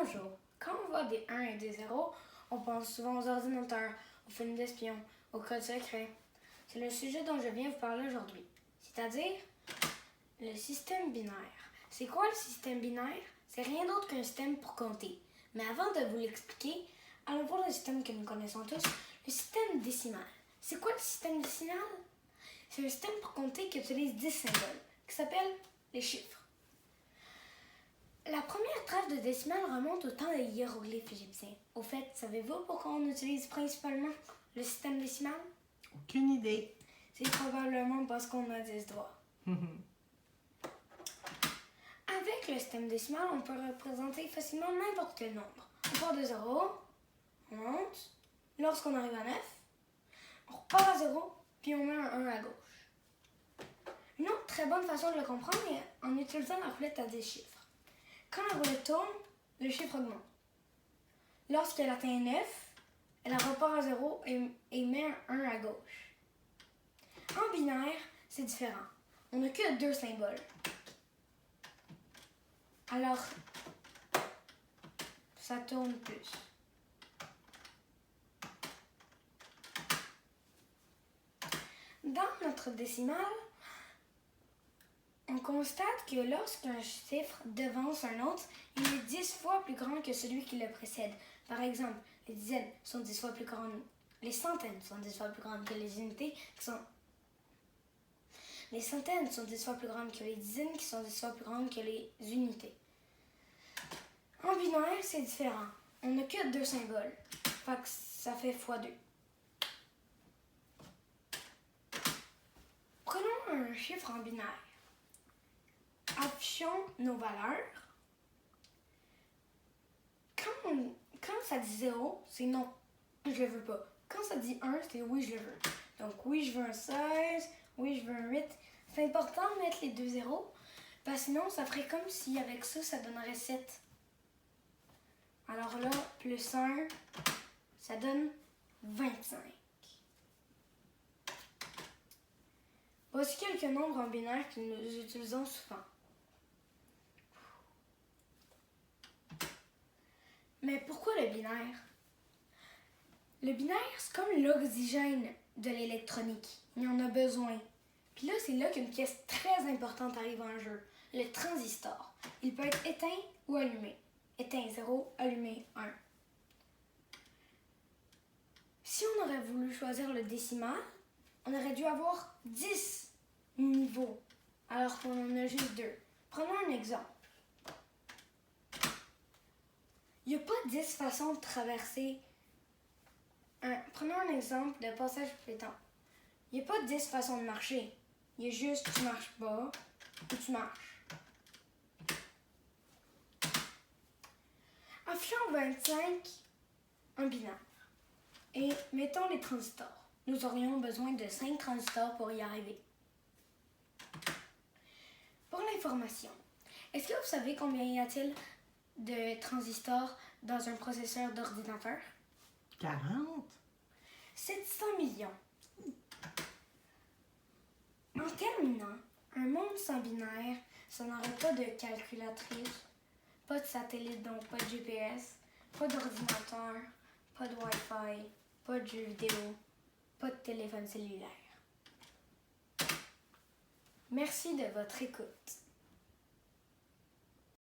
Bonjour. Quand on voit des 1 et des 0, on pense souvent aux ordinateurs, aux films d'espions, aux codes secrets. C'est le sujet dont je viens vous parler aujourd'hui, c'est-à-dire le système binaire. C'est quoi le système binaire? C'est rien d'autre qu'un système pour compter. Mais avant de vous l'expliquer, allons voir le système que nous connaissons tous, le système décimal. C'est quoi le système décimal? C'est un système pour compter qui utilise 10 symboles, qui s'appellent les chiffres. La première trace de décimale remonte au temps des hiéroglyphes égyptiens. Au fait, savez-vous pourquoi on utilise principalement le système décimal? Aucune idée. C'est probablement parce qu'on a 10 doigts. Avec le système décimal, on peut représenter facilement n'importe quel nombre. On part de 0, on monte, lorsqu'on arrive à 9, on repart à 0, puis on met un 1 à gauche. Une autre très bonne façon de le comprendre est en utilisant la roulette à 10 chiffres. Quand la roulette tourne, le chiffre augmente. Lorsqu'elle atteint 9, elle repart à 0 et met un 1 à gauche. En binaire, c'est différent. On n'a que 2 symboles. Alors, ça tourne plus. Dans notre décimale, on constate que lorsqu'un chiffre devance un autre, il est 10 fois plus grand que celui qui le précède. Par exemple, les dizaines sont 10 fois plus grandes, les centaines sont 10 fois plus grandes que les unités, les centaines sont 10 fois plus grandes que les dizaines, qui sont 10 fois plus grandes que les unités. En binaire, c'est différent. On n'a que 2 symboles, fait que ça fait x2. Prenons un chiffre en binaire. Affichons nos valeurs. Quand ça dit 0, c'est non, je le veux pas. Quand ça dit 1, c'est oui, je le veux. Donc oui, je veux un 16, oui, je veux un 8. C'est important de mettre les 2 zéros, parce que sinon, ça ferait comme si avec ça donnerait 7. Alors là, plus 1, ça donne 25. Voici quelques nombres en binaire que nous utilisons souvent. Mais pourquoi le binaire? Le binaire, c'est comme l'oxygène de l'électronique. Il y en a besoin. Puis là, c'est là qu'une pièce très importante arrive en jeu, le transistor. Il peut être éteint ou allumé. Éteint 0, allumé 1. Si on aurait voulu choisir le décimal, on aurait dû avoir 10 niveaux, alors qu'on en a juste 2. Prenons un exemple. Il n'y a pas 10 façons de traverser. Prenons un exemple de passage piéton. Il n'y a pas 10 façons de marcher. Il y a juste tu marches pas ou tu marches. Affichons 25 en binaire et mettons les transistors. Nous aurions besoin de 5 transistors pour y arriver. Pour l'information, est-ce que vous savez combien y a-t-il de transistors dans un processeur d'ordinateur? 40? 700 millions. En terminant, un monde sans binaire, ça n'aurait pas de calculatrice, pas de satellite, donc pas de GPS, pas d'ordinateur, pas de Wi-Fi, pas de jeux vidéo, pas de téléphone cellulaire. Merci de votre écoute.